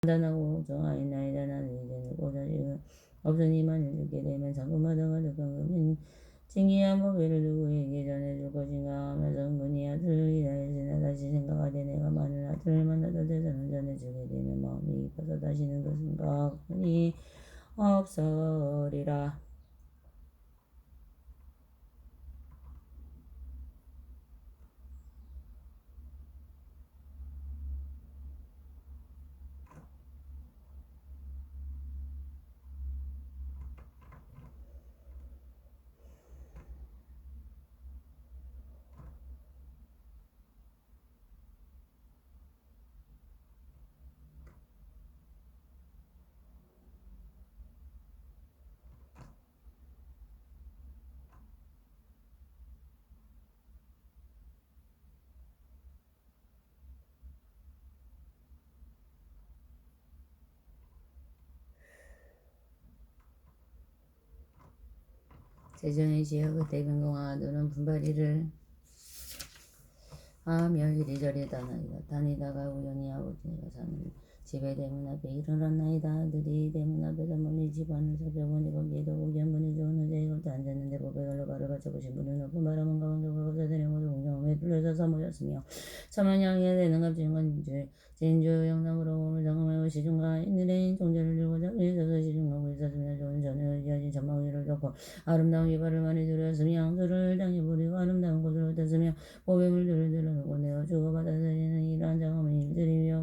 단하고 정하였나이다. 나는 이제는 고자식은 없으니 만일 죽게 되면 상금마다가 적금은 징기한 법회를 누구에게 전해줄 것인가 하면서 은근히 아들을 기다렸으나 다시 생각하되 내가 만일 아들을 만나서 재산을 전해주게 되면 마음이 깊어서 다시는 그 생각이 없으리라. 세전의 지역 그때 변공하 너는 분발이를 하며 이리저리 다니다가 우연히 아버지가 사는 집에 대문 앞에 일어났나이다. 아들이 대문 앞에서 멀리 집안을 살펴보니 거기에도 보기 한 분이 좋은 의자에 걸터 앉았는데 보배걸로 발을 받쳐보신 분은 높은 바람은 가방적으로 거사들이 모두 공정함에 둘러서서 모였으며 천만 향해야 되는 값진 건줄 진주 영남으로 몸을 정음하고 시중과 인들의 종자를 들고 자기에 서서 시중하고 있었으며 좋은 전에 의지하신 전망 위를 덮고 아름다운 이발을 많이 두렸으며 그를 당해 버리고 아름다운 곳으로 떴으며 보배물들을 들어놓고 내어 주고받아서는 이러한 작업은 일들이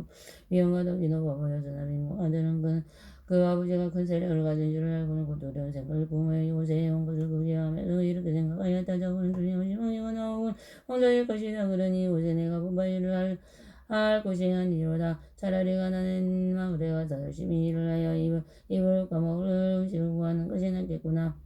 위험과 덕이 높아 보였으나 빈궁 아들은 그 아버지가 큰 세력을 가진 줄을 알고는 곧 두려운 생각을 부모의 요새에 온 것을 그리하면서 이렇게 생각하였다. 저거는 두려운 희망이가 나오고 홍조일 것이다. 그러니 요새 내가 분바일을 할 곳이 아니로다. 차라리 가난한 마을에 가서 열심히 일을 하여 입을 까먹을 음식을 구하는 것이 낫겠구나.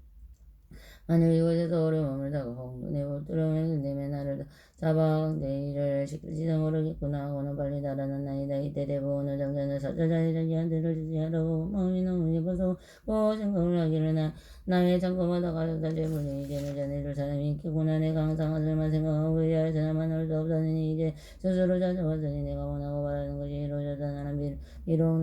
만일 이곳에서 어려움을 당하고 눈에 볼트름을 내면 나를 잡아 내 일을 시킬지도 모르겠구나 하고는 빨리 달아났나이다. 이때 대부분의 장자는 사자자의 자기한테를 지지하라고 마음이 너무 기뻐서 생각을 하기를 나의 창고마다 가서 달려보니 이제는 전해줄 사람이 있겠구나. 내가 항상 아들만 생각하고 의아해서나만 할 수 없었으니 이제 스스로 찾아왔으니 내가 원하고 바라는 것이 이루어졌다. 나는 비록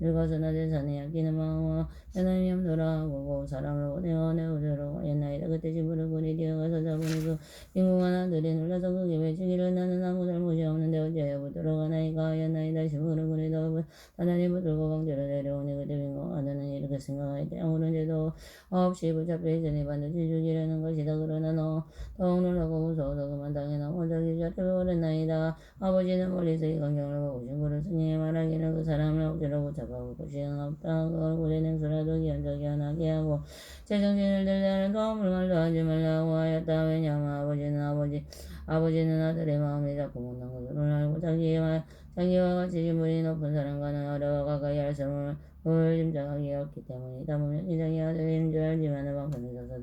늙어서나 재산에 아끼는 마음과 하나님이 없노라 보고 사람을 보내어 내 우주로 옛날이다. 그때 집으로 군이 뛰어가서 자보니 그 빈궁한 아들이 놀라서 그게 외치기를 나는 아무 잘못이 없는데 어찌하여 붙들어 가나이까 하였나이다. 집으로 군이 더 하나님 붙들고 강제로 내려오니 그때 빈궁 아들은 이렇게 생각하였다. 아무런 죄도 없이 붙잡혀 있으니 반드시 죽이려는 것이다. 그러나 더욱 놀라고 무서워서 그만 당해 나온 적이 잡혀 오랬나이다. 아버지는 멀리서 이 광경을 보고 친구를 승리해 말하기를 그 사람을 억지로 붙잡아 곳이 없다. 그 얼굴에 냉수라도 기한적이 안 하게 하고 제정신을 들자는 도움을 말도 하지 말라고 하였다. 왜냐하면 아버지는 아들의 마음이 자꾸 못난 것을 알고 자기와 같이 지물이 높은 사람과는 어려워 가까이 할 사람을 짐작하기 어렵기 때문이다. 분명히 자기 아들인 줄 알지만 방편에 서서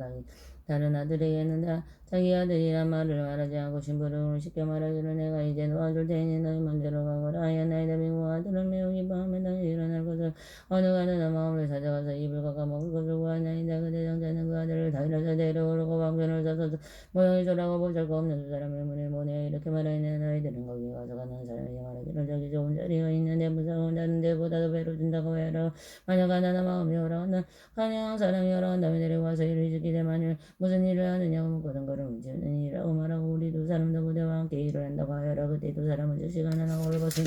다른 아들에게는 자기 아들이란 말을 말하지 않고 심부름을 시켜 말하기를 내가 이제 도와줄 테니 너희 먼저로 가거라 하였나이다. 빈궁 아들은 매우 기뻐하며 당시 일어날 것을 어느 가난한 마음을 찾아가서 입을 깎아 먹을 것을 구하나이다. 그대 장자는 그 아들을 다일러서 데려오고 방편을 서서 모양이 저라고 보잘 거 없는 두 사람을 문에 보내어 이렇게 말하였네. 너희들은 거기 가서 가난한 사람에게 말하기를 저기 좋은 자리가 있는데 무사한 자는 데보다도 배로 준다고 해라. 만약 가난한 마음이 오라온다 가난한 사람이 오라온다면 내려와서 일을 지키되 만일 무슨 일을 하느냐고 묻거든 그를 문지는 일이라고 말하고 우리 두 사람도 그대와 함께 일을 한다고 하여라. 그때 두 사람은 즉시 가난하고 홀벗은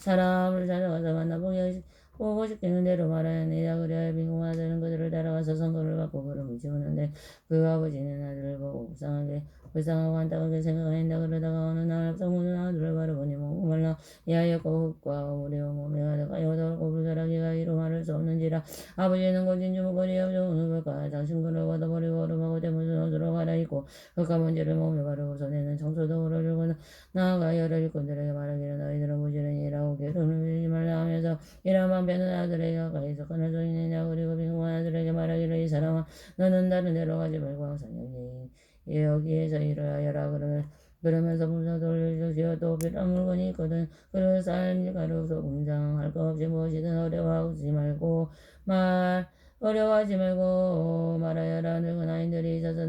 사람을 찾아가서 보고 싶기는 대로 말하였느니라. 그리하여 빈궁 아들은 그들을 따라가서 선거를 받고 그를 문지우는데 그 아버지는 아들을 보고 불쌍하고 안타깝게 생각한다. 그러다가 어느 날 성문은 아들을 바라보니 목말라 야였고 흙과 우리와 몸에 가득하여 더럽고 불결하기가 이루 말할 수 없는지라. 아버지는 고진 주먹거리 없는 흙과 장신구를 걷어버리고 얼음하고 대문을 옷으로 갈아입고 흙과 먼지를 몸에 바르고 손에는 청소도구를 들고 나아가 여러 일꾼들에게 말하기를 너희들은 부지런히 일하고 게으름을 부리지 말라 하면서 이러한 방편은 아들에게 가까이서 끊을 수 있느냐. 그리고 빈궁 아들에게 말하기를 이 사람아 너는 다른 데로 가지 말고 항상 여기에서 일을 하여라. 그러면서 분사도를 주시어 또 필요한 물건이 있거든 그를 쌀 가루 소금장 할 것 없이 무엇이든 어려워하지 말고 말하여라. 늙은 아이들이 있어서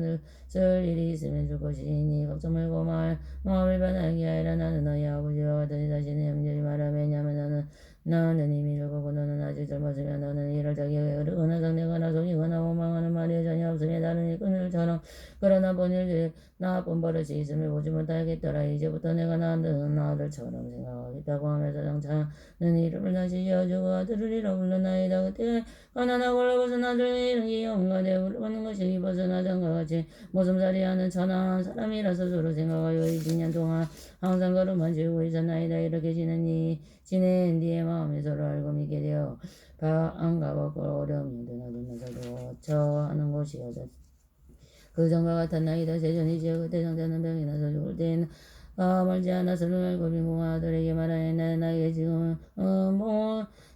쓸 일이 있으면 줄 것이니 걱정 말고 마음을 변하게 하여라. 나는 너희 아버지와 같으니 다시 내 형제를 말하며 왜냐하면 너는 나는 이미 늙고 너는 아직 젊었으며 너는 이를 자기에게 어르거나 상대거나 속이거나 원망하는 말이 전혀 없으며 다른 일꾼들처럼 그러나 본일들이 나쁜 버릇이 있음을 보지 못하겠더라. 이제부터 내가 낳은 아들처럼 생각하겠다고 하면서 장차는 이름을 다시 지어주고 아들을 이라 불렀나이다. 그때 가난하고 헐벗은 아들의 이름이 영가 대우를 받는 것이 입어서나 장과 같이 모슴살이하는 천한 사람이라서 스스로 생각하여 20년 동안 항상 걸음만 지우고 있었나이다. 이렇게 지낸 뒤에 마음이 서로 알고 믿게 되어 안 가봤고 어려움이 드나들면서도 어처하는 곳이어서 그 전과 같았나이다. 세전이지요. 그때 장자는 병이 나서 죽을 때에는 멀지 않아서 눈을 알고 빈궁한 아들에게 말하였나니 나에게 지금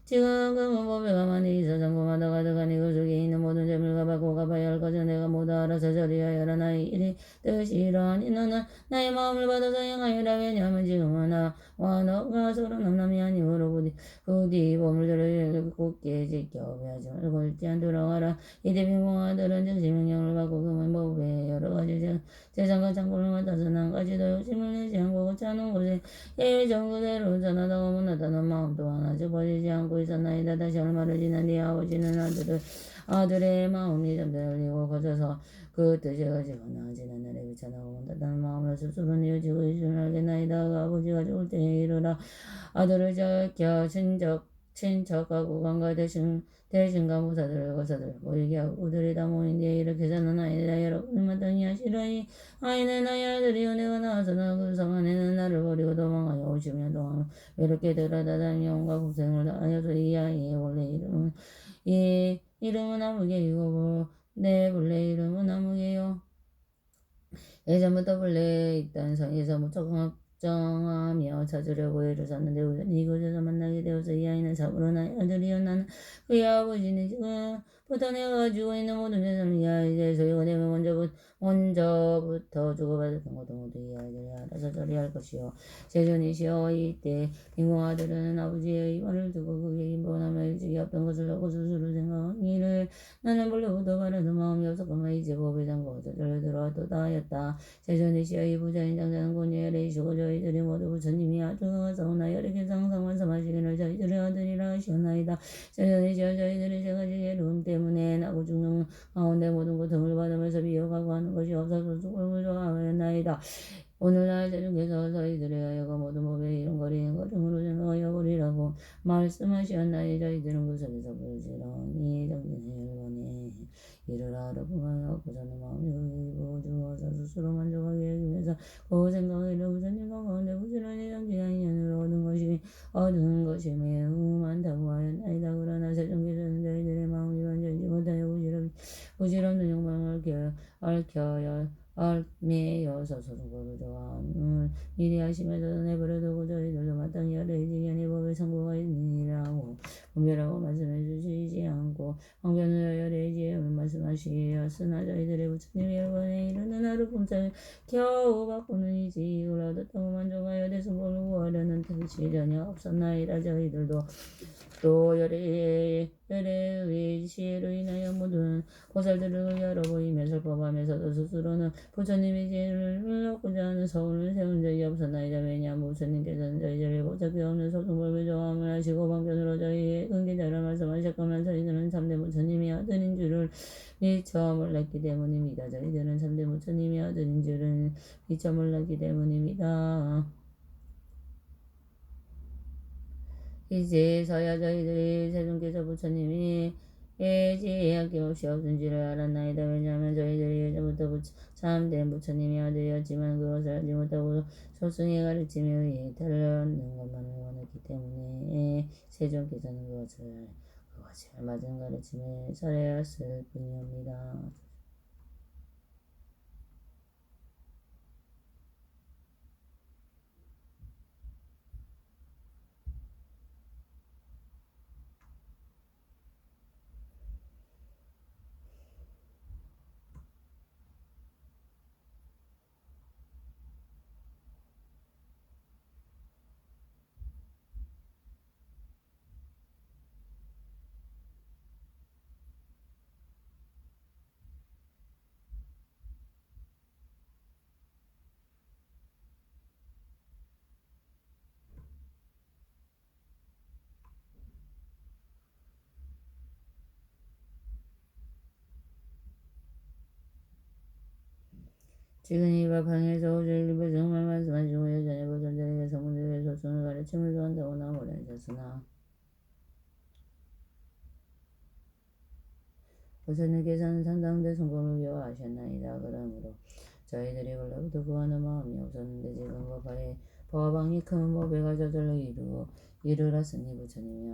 그 보배가 많이 있어 전공하다 가득하니 그 속에 있는 모든 재물과 받고 갚아야 할 것을 내가 모두 알아서 처리하여라. 나의 일이 뜻이 이러하니 너는 나의 마음을 받아서 행하여라. 왜냐하면 지금은 나와 너가 서로 남남이 아니므로 부디 보물들을 굳게 지켜 배하지 말고 일제한 돌아와라. 이때 빈궁아들은 즉시 명령을 받고 금은 보배 여러 가지 재산과 창고를 맡아서 한 가지도 욕심을 내지 않고 고치는 곳에 예전 그대로 전하다가 못하다는 마음 또한 아주 버리지 않고 있었나이다. 다시 얼마를 지난 뒤에 아버지는 아들의 마음이 점점 열리고 커져서 그 뜻이 어지거나 지난 날에 귀찮아고 못하다는 마음을 스스로 이어지고 있음을 알겠나이다. 그 아버지가 죽을 때에 이르라 아들을 지켜 친척하고 관가 대신과 무사들 거사들 모이게 하고 그들이 다 모인 뒤에 이렇게 사는 아이들아 여러분은 마땅히 하시라이 아이는 나의 아들이요 내가 낳아서 그 성 안에는 나를 버리고 도망하여 50년 동안 외롭게 들어다다니며 온갖 고생을 다하여서 이 아이의 원래 이름은 아무개이고 내 본래 이름은 아무개요. 예전부터 본래 있던 성에서 무척 걱정하며 찾으려고 애를 썼는데 우연히 이곳에서 만나게 되어서 이 아이는 참으로 나의 아들이요 나는 그의 아버지는 지금부터 내가 가지고 있는 모든 재산을 이 아이에게 소유가 되면 먼저부터 주고받았던 것도 모두 이 아이들이 알아서 처리할 것이요 세존이시여 이때 빈궁아들은 아버지의 말을 듣고 그게 인본하며 일찍이 없던 것을 하고 스스로 생각하기를 나는 본래부터 바라는 마음이 없었건만 이제 법에 잠궈서 들어왔도다 하였다. 세존이시여 이 부자인 장자는 곤예레이시고 저희들이 모두 부처님이 아주가 사오나 여력의 상상 말씀하시기를 저희들의 아들이라 하시옵나이다. 세존이시여 저희들이 세 가지 예름 때문에 나고 죽는 가운데 모든 고통을 받으면서 비어가고 하는 것이 없어서 죽음을 좋아하였나이다. 오늘날 대중께서 저희들의 하여가 모든 법에 이름거리는 것으로 생각하여 버리라고 말씀하시었나니 저희들은 그 속에서 부지런히 정진해 일본에 이르라 하려고만 부자는 마음이 의고 주어서 스스로 만족하게 여기면서 그 생각으로 부처님과 가운데 부지런히 정진한 인연을 얻은 것이 매우 많다고 하였나이다. 그러나 세종께서는 저희들의 마음이 완전히 못하여 부질없는 욕망을 얽매여서 서로를 좋아하는 미리 하시면서 내버려두고 저희들도 마땅히 여러지견의 법에 성공하였느니라고 분별하고 말씀해 주시지 않고 황변을 하여 레지에 말씀하시었으나 저희들의 부처님이 일본에 이르는 하루 꿈살 겨우 바꾸는이지 이걸 얻었다고 만족하여 대승복을 구하려는 뜻이 전혀 없었나이다. 저희들도 또 열의 시로 인하여 모든 보살들을 열어보이며 슬퍼하면서도 스스로는 부처님의 지혜를 얻고자 하는 서울을 세운 적이 없었나이다. 왜냐하면 부처님께서는 저희들의 보살피 없는 소승법을 좋아함을 하시고 방편으로 저희의 은기자를 말씀하셨거나 저희들은 참된 부처님이 아들인 줄을 미처 몰랐기 때문입니다. 저희들은 참된 부처님이 아들인 줄은 미처 몰랐기 때문입니다. 이제서야 저희들이 세존께서 부처님이 예지에 아낌없이 없은지를 알았나이다. 왜냐하면 저희들이 예전부터 참된 부처님이 아들이었지만 그것을 알지 못하고 소승의 가르침에 의해 따르는 것만을 원했기 때문에 세존께서는 그것을 맞은 가르침에 살해했을 뿐이옵니다. 지근이가 방에서 오주일리부 정말 말씀하시고 여전히 보존자에게 성문들의 소송을 가르침을 좋아한다고 나무라하셨으나 보선님께서는 상당대 성공을 위하셨나이다. 그러므로 저희들이 원래부터 구하는 마음이 없었는데 지금 법방이 큰 법회가 저절로 이르렀으니 부처님이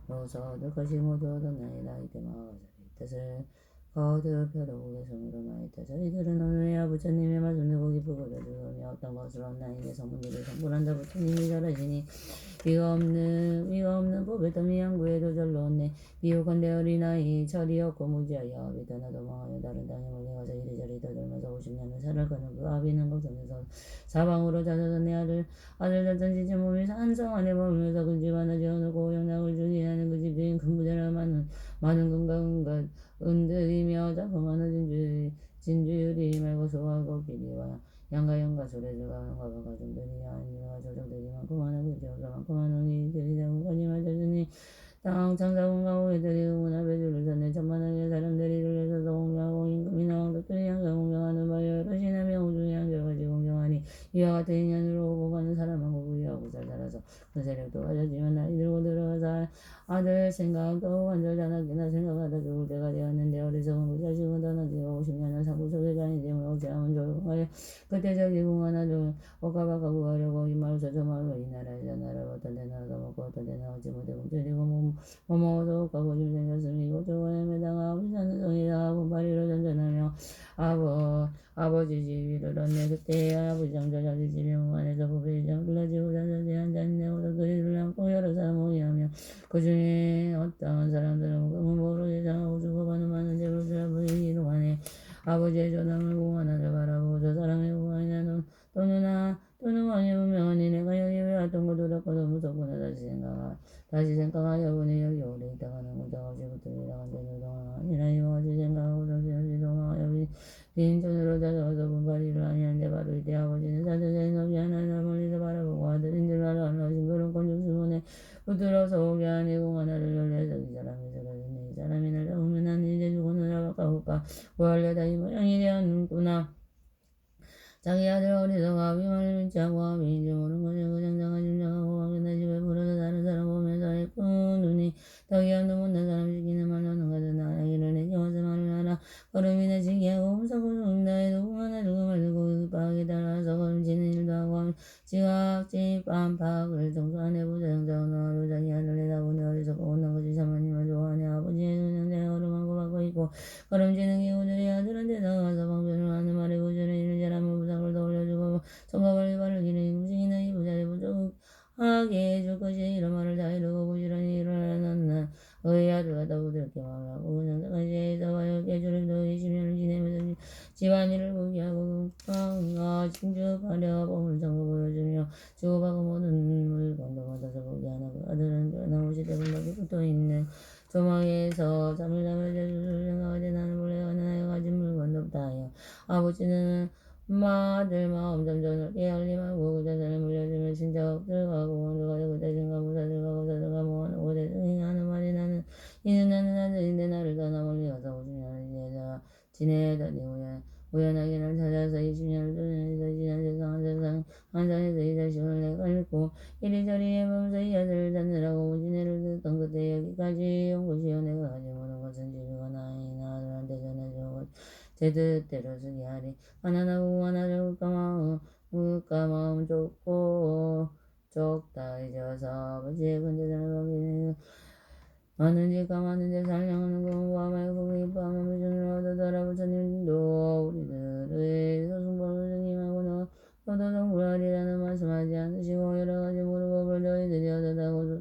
아들로서 얻을 것이 모두 얻었나이다. 이때 마가사의 뜻을 거듭하려고 계성으로 나이다. 저희들은 오늘야 부처님의 말씀 듣고 기쁘고도 즐거우며 어떤 것을 얻나이니 성문들을 성불한다. 부처님이 잘하시니 위가 없는 법을 더미 양구에도 절로 얻네. 비옥한데 어린아이 철이었고 무지하여 비떠나 도망하여 다른 땅에 몰려가서 이리저리 떠들면서 50년을 살을 거는 그 아비는 거성에서 사방으로 찾아서 내 아들 졌던 지체 몸이 산성 안에 머물면서 그 집 하나 지어놓고 영락을 주니 하는 그 집주인 큰 부자라 많은 건가 은들이며 작품하는 진주율이 말고 소하고 길이와 양가 소래들과 화가 가정들이 아니와 조정들이 많고만한 그지어서 많고만한 이들이 대부분이 맞아주니 땅 창사공과 오해들이 응원하 배주를 섰네. 천만하게 사람들이 들려서 공경하고 임금이나 왕족들이 항상 공경하는 바여 여러 신의 명호 중에 한결같이 공경하니 이와 같은 인연으로 오고 가는 사람하고 부유하고 잘 살아서 그 세력도 가졌지만 나이 들고 들어가서 아들 생각 또 완전하기나 생각하다 죽을 때가 되었는데 어리석은 그 자식은 떠나지고 50년을 사고 속에 다니지만 어찌하면 조용하여 그때 저기 궁하나를 옷가바가 구하려고 이 마을에서 저 마을로 이 나라에 저 나라로 어떤 데는 얻어먹고 어떤 데는 얻지 못해 굶주리고 먹어도 옷가고 좀 생겼으니 이곳 저곳에 매다가 우리 사는 성이다 하고 바리로 전전하며 아버지 집 위를 얻네. 그때 아버지 장자 자기 집에 무안에서 법의 장 불러지고 자자지 한잔 내고서 그리를 안고 여러 사람 모이하며 그 중에 어떤 사람들은 모로 예상하고 죽어가는 많은 재물 수라부이 이동하네. 아버지의 조남을 공안하를 바라보고 저 사람의 공안이나 또는 많이 분명하니 내가 여기 왜 왔던 거 돌아가도 무섭구나. 다시 생각하여 보니 여기 오래 있다가는 무장 없이 붙들리다가 제대로 동안 아니라 이와 같이 생각하고 정신없이 동하여 빈손으로 찾아와서 분발이를 아니한데 바로 이때 아버지는 사자자인 없이 하나를 멀리서 바라보고 아들인 줄 알아하신 그런 건축수문에 붙들어서 오게 하니 공안하를 열려서 이 사람이 쓰러졌네. 이 사람이 날 잡으면 난 이제 죽었느라 바까볼까 구하려다 이 모양이 되었구나. 자기 아들 어리석어 비만을 믿지하고 아비인지 모르는 것을 그 장장한 짐작하고 왕의 집에 불어서 다른 사람 보면서 했고 눈이 덕이 없는 못난 사람 시키는 말로 하는 것은 나에게를 내게 와서 말을 하라. 걸음이 내지기하고 무섭고 죽는다해도 공안을 두고 말고 급하게 따라서 걸음치는 일도 하고 지각지 깜팍을 정수 안에 부자장자고 나와도 자기 아들 내다보니 어리석고 못난 것이 사모님을 좋아하니 아버지의 눈은 내 걸음하고 받고 있고 걸음치는 기우들이 아들한테 나가서 방편을 하는 말에 고전에 이를 잘하면 부상을 더 올려주고 성과를 바르기는 음식이나 이 부자를 부족하게 해줄 것이 이런 말을 다 이루고 부지런히 일어났나 그의 아들과 더 부드럽게 말하고 그정도까지해서 와요 깨주림도 20년을 지내면서 집안일을 보게 하고 국방과 징주하려 보물 정보 보여주며 주고받고 모든 물건도 받아서 보게 하나 그 아들은 나무시 대분박에 붙어있는 조망에서 잠을 자면서 생각하되 나는 원래 하나에 가진 물건도 없다 하여 아버지는 아들 마음 점점 넓게 열림하고 그 자산을 물려주며 친척 들어가고 원수가 그 대신과 무사들과 고사들과 모아놓고 대승이 하는 말이 이는 나는 아들인데 나를 떠나 멀리 가서 50년을 지내던 이후에 우연하게 날 찾아서 20년을 떠나서 지난 세상 한상에서 이 자식을 내가 읽고 이리저리 해보면서 이 아들을 찾느라고 무진해를 듣던 그때 여기까지 온 것이요 내가 가지 못한 것은 집이가 나이나 아들한테 전해주고 제 뜻대로 쓰게 하리. 가난하고 하나를 국가 마음 좁고 좁다 잊어서 아버지의 근대전을 먹이는 많은 집과 많은 데 살령하는 공부와 말고 기뻐하며 무전을 얻어더라. 부처님도 우리들의 소승법을 승인하고 너도 성불하리라는 말씀하지 않으시고 여러 가지 무르법을 저희들이 얻어다고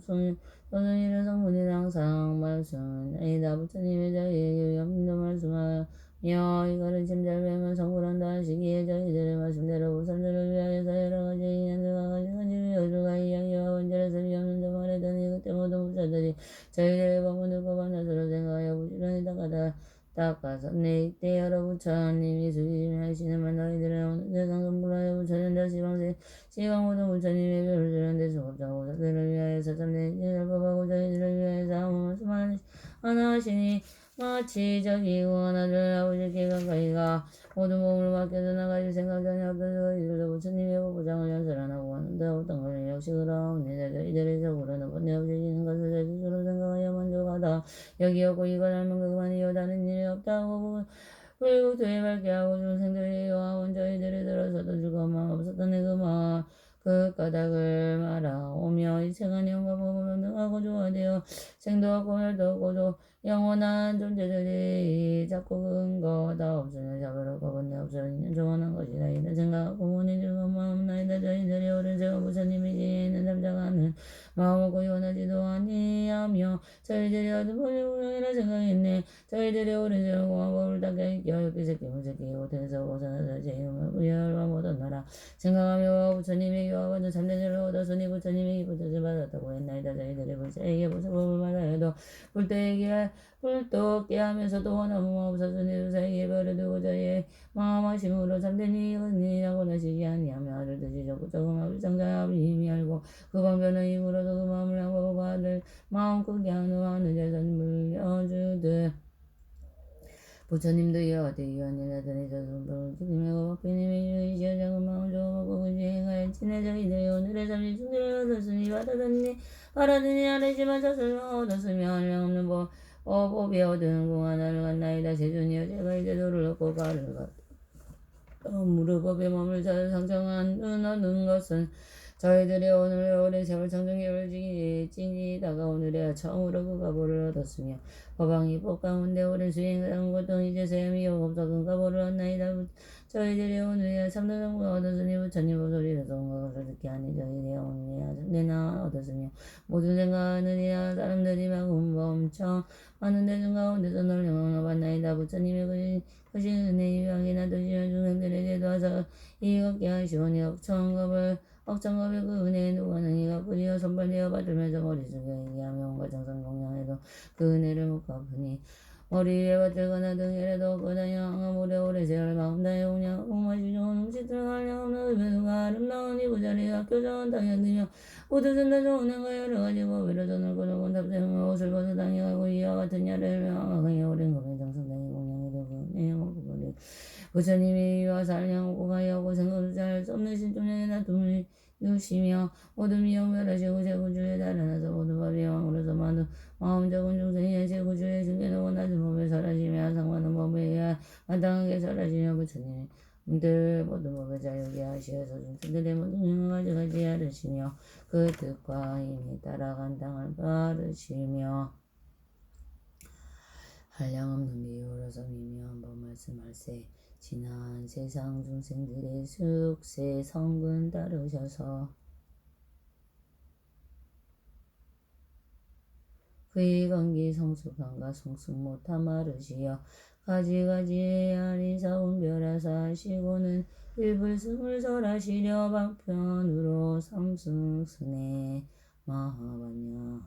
소승이를 성분이 항상 말씀하나이다. 부처님의 저희에게 위험도 말씀하여 이거를 짐잘배면 성불한다 하시기에 저희들의 말씀대로 부선들을 위하여서 여러 가지 인연들과 가지 여주가 이야기와 원절에서 위험도 말하더니 그때 모든 부처들이 저희들의 법문을 거반나서로 생각하여 부지런히 닦아서 내 이때 여러 부처님이 수지심하시는 너희들은 어느 세상 성불하여 부처님들 시방 모든 부처님의 별을 주는데 수급자고 사들을 위하여서 참된 일을 법하고 저희들을 위하여서 아무 말씀 하나 하시니 마치 저기고 하나들 아버지께 가까이가 모든 몸을 맡겨서 나가실 생각전에 앞에서 이들도 부처님의 보장을 연설하고 하는데 어떤 것을 역식을 하옵니다. 이들의 적으로는 번뇌 없어지는 것을 제 스스로 생각하여 만족하다 여기였고 이거 닮은 그만이요 다른 일이 없다고 그리고 되게 밝게 하고 중생들이 요하온 저희들이 들어서도 즐거운 마음 없었던 그만 그 까닭을 말하오며 이 세간이 온갖 법으로 능하고 조화되어 생도 없고 멸도 없고도 영원한 존재들이 자꾸 근거다 없으며 자비로 거번내 없어지는 조원한 것이다. 이는 생각하고 문이 즐거운 마음 나이다. 저희들이 오른 세운 부처님이 지혜 있는 잠자가는 마음 없고 원하지도 아니하며 저희들이 얻은 법이 우량이라 생각했네. 저희들이 오른 세운 공화법을 닦게 있게 하였기 새끼 무새끼 못해서 벗어나서 제 이름을 부여하라 못하노라. 생각하며 부처님의 교화받은 참된 을 얻었으니 부처님이 부처를 받았다고 했나이다. 저희들이 불자에게 부처법을 받아야도 불도 깨하면서도 원함은 없었으니 부사에게 버려두고 저희의 마음하심으로 참된 이은이라고 하시지 아니하며 알을 드시 조금 정자합이 힘이 알고 그 방변의 힘으로도 그 마음을 향하고 받을 마음 크게 하는 자선 물려주듯 부처님도 여대 유한이라더니 저승도 주님의 법비님의 유의시여 작은 마음 조금하고 근지행하여 친해 저희들이 오늘의 잠시 충들을 얻었으니 바라더니 아래지만 자설을 얻었으며 한량없는 법이 얻은 공하나를 갔나이다. 세존이여 제가 이제 도를 얻고 가를 무릎 법에 몸을 상정하는 것은 저희들이 오늘 오랜 세월 청정계를 지니다가 오늘에 처음으로 그 가보를 얻었으며 법왕이 법 가운데 오랜 수행한 것도 이제서야 미혹 없어 그 가보를 얻나이다. 저희들이 오늘에 참된 정보를 얻었으니 부처님 소리에서 온 것을 듣게 하니 저희들이 오늘에 참되나 얻었으며 모든 생각하느니라 사람들이 막 멈춰 많은 대중 가운데서 널 영광을 받나이다. 부처님의 그신 은혜 유학이나 도시면 중생들에게도 와서 이익 얻게 하시오니 억정겁의 그 은혜에 누구는 이가 뿌리어 선발되어 받으면서 머릿속에 얘기하며 온갖 정성 공양해도 그 은혜를 못 갚으니 머리 위에 받들거나 등에라도 없거나 양아 오래 세월 마음 다해 오냐 오마시 좋은 음식들 가려면 의배수가 아름다운 이부자리가 교정은 당연히며 모두 전다 좋은 행가 여러 가지 법으로 돈을 거두고 답대하며 옷을 벗어 당해가고 이와 같은 야를 명하게 오랜 금의 정성당이 공양해도 그 은혜 먹고 버리 부처님이 이와 살량하고 가여하고 생각을 잘 수 없는 신종량에 놔둠을 누시며 모든 미역멸하시고 제구주에 달아나서 모든 법이 왕으로서 마음 적은 중생이 제구주의 중계도 낮은 법에 설하시며 상관한 법에 의하 마땅하게 설하시며 부처님들 모든 법에 자유게 하시어서 중생들의 모든 영을 가져가지 않으시며 그 뜻과 힘이 따라간 당을 바르시며 한량없는 비유로서 미묘한 법 말씀할세 지난 세상 중생들의 숙세 성근 따르셔서 그의 관계 성숙함과 성숙 못함 마르시어 가지가지의 아리사 운별하사 하시고는 일불승을 설하시려 방편으로 삼승스네 마하반야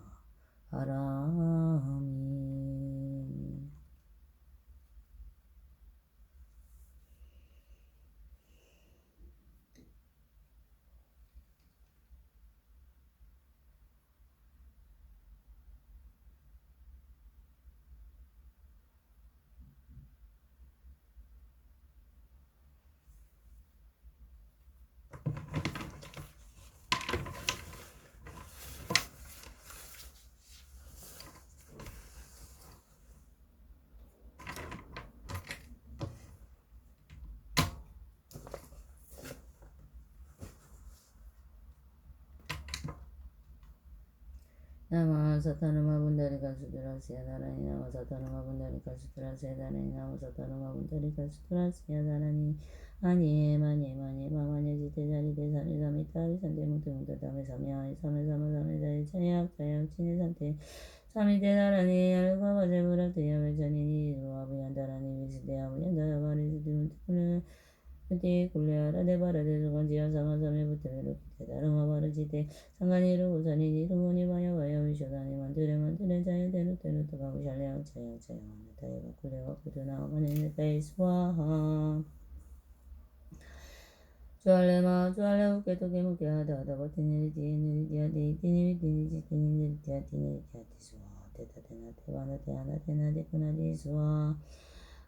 하라미 나마 사타누마 분다리카 수드라시야 다라니 나마 사타누마 분다리카 수드라시야 다라니 나마 사타누마 분다리카 수드라시야 다라니 아니에 마니에 마마니에 지테자리 대사리 사미타리 산테 뭉테뭉테 다메 사미아이 사메 자리 차약 친해 산테 사미테 다라니 알과 바제부라 대야메 자니니 루아부얀 다라니 미시대야부얀 다야바리 지티문테쿠르 그때 굴레하라 내바라데 주간지야 상하삼에 부테메로 기테다르마 바르지테 상간이루 우산이니 승원이 바야바야 위쇼다니 만드레 자야데누 가고 샬레양 차양 나타에가 굴레와 구두나 어머니네 스와하 주알레 우케토게 무케 하다 버티니리 디에니리 디아디 디니리 디니지 디니리 디아 디니리 디아디 스와 테타 테나 테바나 테아나 테나 데쿠나디 스와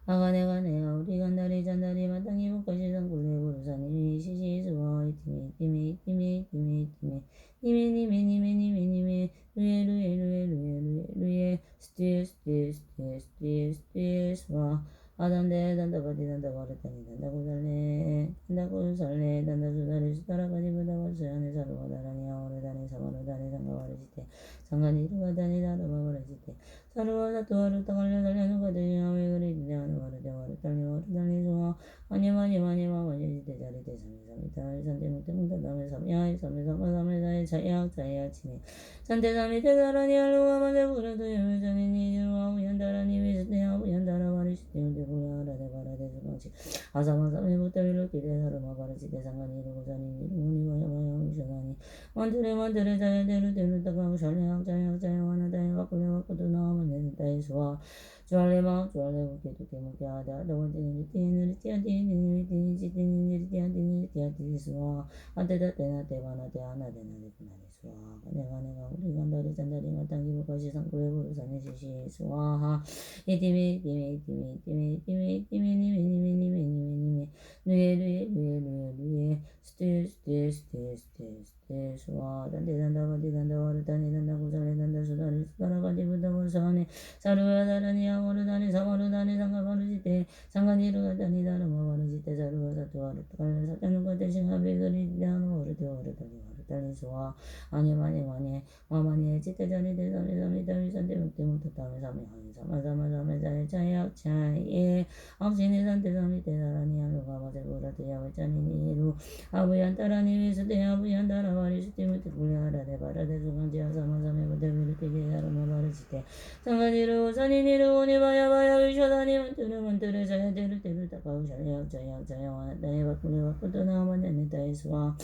아가네가 내가 우리 간다리 잔다리 마땅히 복까지 산골레 부르사니 시시스와 이티미 이티미 이티미 이티미 이티미 니메 니메 니메 니메 니메 루에 루에 루에 루에 루에 루에 스티에 스티에 스티에 스티에 스티에 스와 아단데 단다바디 단다바르타니 단다고살레 단다고살레 단다수다리 수다라가니 부다바스야네 사루가다라니 아오르다니 사바르다니 상가바르시테 상가니 루가다니 다르바바르시테 사루와사 투와루 타갈레 달레누 가데니 아웨 그리디냐누 와르데와르 달리 와르달리 소와 아니마니마니마마니시테 자리테 삼미삼미타리 산테무테 뭉타다메 삼야이 삼미삼마삼메사이 자야자야 치니 산테삼미 테다라니 알루와 마데부라도 여메자니니 유와 우얀다라니 미스테야 우얀다라 마리시테 우데부야라데 바라데 수방치 아사마사메 무타리로 기레 사르마 바르시테 상가니 루고자니 니루니 와야와야 우샤나니 만드레 만드레 자야데루 데루 타가우 샬레학 자야학 자야와나 다야와 꿀레와 꾸두나와마 네다이 수와 주알레마 주알레 우케두케 무케아다 다원티니 티니리 티아티니 티니지 티니리 티아티니 티아티니 수와 아테다 테나 테바나 테아나 데나데 쿠나리 수와 내가 우리 간다리 잔다리 마땅히 무까지 상구레 부르사니 시시 수와하 이티미 이티미 이티미 이티미 이티미 이티미 니미 니미 니미 니미 니미 누에 누에 누에 누에 누에 스테 스테 스테 스테 스테 수와 단데 단다바디 단다와르다니 단다고살레 단다수다리 수다라가디 부다고사네 사루와다라니 아모르다니 사마루다니 상가바르지테 상가니루가다니 다르마바르지테 사루와사투와르타갈레 사타누가 대신하베 그리디아노 오르데 오르다니 오르다니 수와 아니마니마니 마마니 지테자니 데자니 자미다미 산데 묵테묵타타미 사미하니 사마사마사메자에 차야차예 아우시니 산테사미 테다라니 아루가바세보라테 야웨짜니니루 아부얀따라니 미스테 아부얀따라바리시테 무테불야라데 바라데 수강지야 사마사메 부테비르테게 야르마바르시테 상가니루 사니니루 오니바야바야 위쇼다니 만투르 만투르 자야데르 데르 타카우 샤야약 자약 자야와나 다이바 꾸레와 꾸토나와마네니 다이스와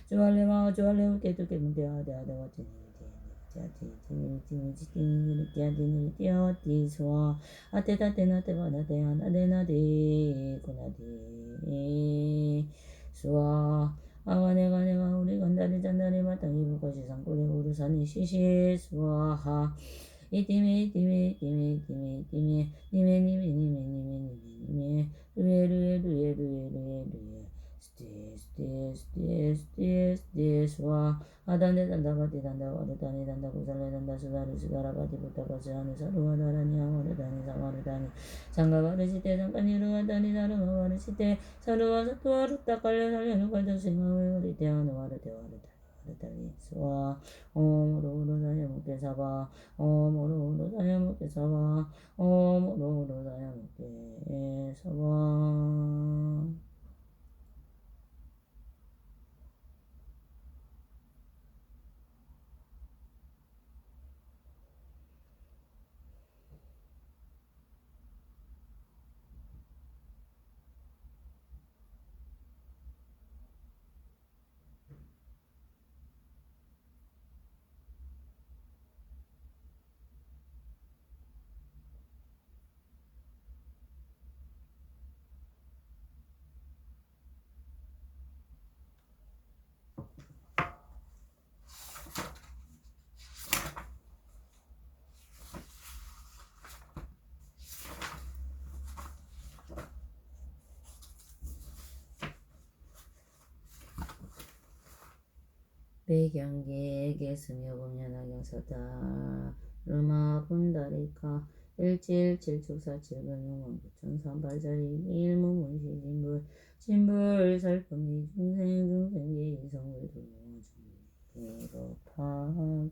주알레마 주알레 우케투케 문테아데아데와 티니티니티아티니티아티니티아티니티아티스와 아테타 테나 테바나 테아나 데나디 쿠나디 수와 아가네가 우리 간다리 잔다리 마땅히 부까지 상꾸레 부르사니 시시 수와하 이티미 이티미 이티미 이티미 이티미 니메 니메 니메 니메 니메 니메 루에 루에 루에 루에 루에 루에 스테 스테 스테 스테 스테 스와 아단데 단다바디 단다와르다니 단다고살레 단다수다리 수다라바디 부타바스야니 사루와다라니 아와르다니 사마르다니 상가바르시테 상가니루와다니 다르마바르시테 사루와사투와르타칼레 살레누가자시마웨 우리테아누와르테와르다니 와르다니 스와 오므로우로 사야무케 사바 오므로우로 사야무케 사바 오므로우로 사야무케 사바 배경계에게 스며보면하경서다 루마 분다리카 일칠칠축사칠근용원 구천삼발자리 일무문시 진불 살금니 중생계 이성을 두중계로 파경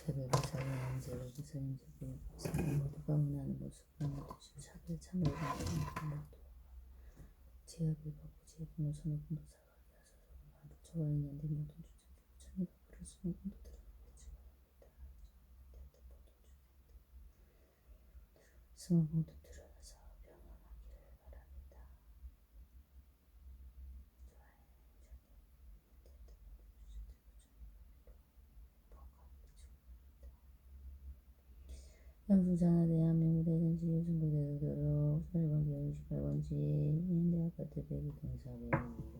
차별을 자유하는 제를 기사인 제를 사람 모두가 원하는 모습과 모두시 차별 참여를 하는 제압을 받고 제분을 선호군도 사과하게 하소서. 부처가 있는데 모든 주체들 부처님과 그럴 수는 군도 드러나겠지 승은 모두 드러나서 평안하기를 바랍니다. 양수자나 대한민국 대전시 유승구대도록 8번지 28번지 현대아파트 102동사배우로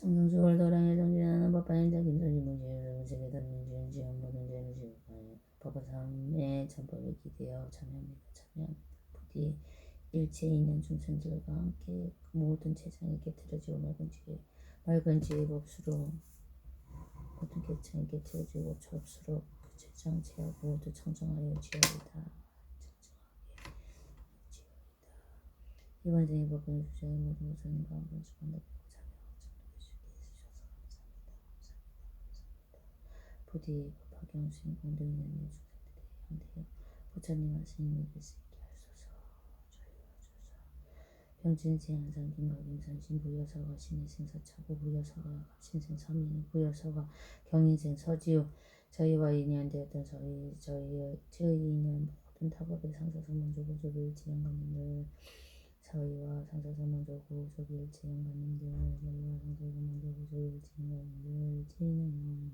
청정수 월도랑에 정진하는 법반인자 김서지 무지를 기도에 기대어 참여합니다. 부디 일체 있는 중생들과 함께 그 모든 세상에 깨트려지고 맑은 지혜의 법수로 모든 계층에 깨트려지고 접수로 그 세상 제약 모두 청정하여 지어리다. 이번 생의 법은 주제의 모든 모선과 한번 주관답고 참여하고 참여해주게 해주셔서 감사합니다. 부디 법화경 수행 공덕이 있는 중생들의 형태여 부처님과 스님이 될 수 있게 하소서. 병진 제한상 김각임선신 부여서가 신의 생사차고 부여서가 신생 서민 부여서가 경인생 서지우 저희와 인연되었던 저희의 인연 모든 타법의 상사선망조 고조일 지양관님들 저희와 상사선망조 고조일 지양관님들 저희와 상사선망조 고조일 지양관님들 지인은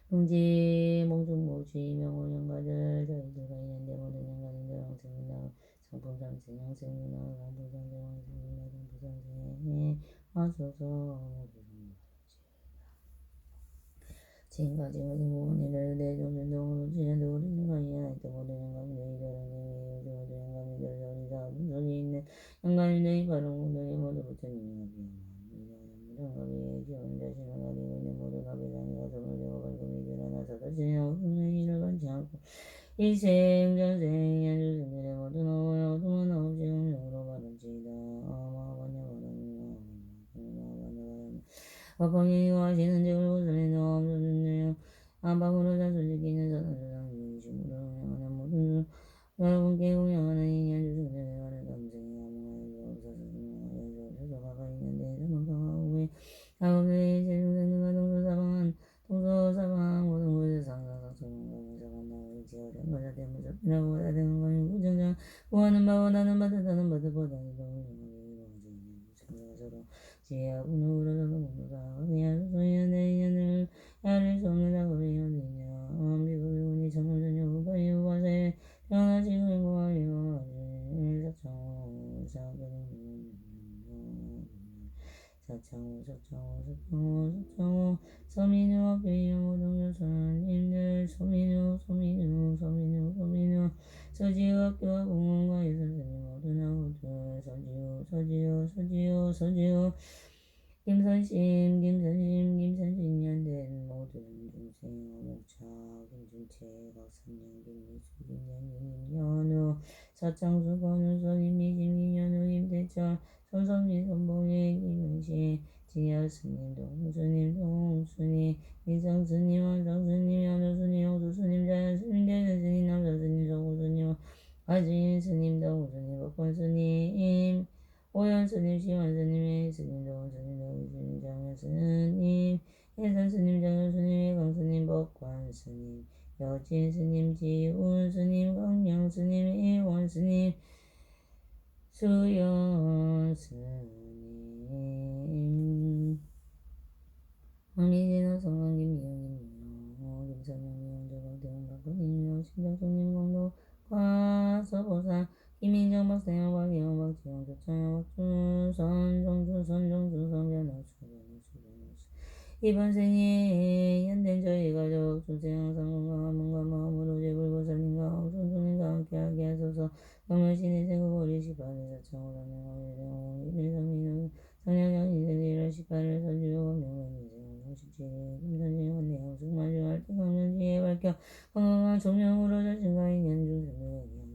몽지 몽중모지 명호연가들 저희들과 인연되 모든 연가님들 황생민나 상품상생 양생민나 상품상생 황생민나 상품상생 하소서. 지금까지 모든 부모님들 대종전동으로 지내도 우리는 거의야 있던 모든 영감들 이들은 모든 영감들 저리 저리 있는 영감들이 바로 모든 모두 부처님이 영감이 지원 자신을 가지고 있는 모든 아비상이 가서 물려고 발금이 일어나서 자신의 없는 일을 받지 않고 일생 전생 연주생들의 모든 어둠은 없이 음력으로 바른지이다. 와방이와 하시는 제을 보살리는 없어졌네요. 안방으로 자수지키는 사단세상 중심으로 운영하는 모든 여러분께 운영하는 인연 주승들에 관한 감생이 아무하여 없어졌으며 여서가가 있는데 사망강하고 아우의 제중생들과 동서사방 모든 곳에 상상상처럼 사관나의 지어된 거자 대무섭이라고 거자 되는 거니 부정장 구하는 바와 나는 받았다는 받을보다는 서로 지혜하고 누구로서 공부가 미야소소야 내 인연을 야를 수 없는 작업이 어디냐 비구비구니 천원전혀 후바이 후바사에 태어나지 그리고하여 사창호 서민우 교유 모든 교사님들 서민우 서지학교와 공원과 예선생님 모든 아우들 서지우 김선심 김선신년된 모든 중생 어묵차 김준채 박선영 김미수 김연희 김연우 사창수 권우선 임미진 김연우 김대철 손선미 손봉희 김은시 지혜스님 동수님 동수님 이성스님 원성스님 연우스님 홍수스님 자연스님 대전스님 남자스님 정우스님 아주인스님 동우스님 복권스님 오연스님 시원스님 예스님 동우스님 동우스님 장현스님 예선스님 장현스님 예광스님 법관스님 여진스님 지훈스님 강명스님 일원스님 수연스님 황리진호 성광김 미영님 김선영님 정광대원 박근님 신정숙님 공로 과서보사 김인정 박세영 박예영 박지영 조창영 박준선 정주선 변학수 이번 생에 현된 저희 가족 중생 항상 건강한 몸과 마음으로 제불보살님과 황순수님과 함께하게 하소서. 경멸신의 세고보리 시발의 사창으로 하는 일성민우 성향형 인생의 시발을 서주요 명명인생 성식지의 김선생 원내형 승마주할 때 강연지에 밝혀 건강한 총명으로 자신과 인연 중생들에게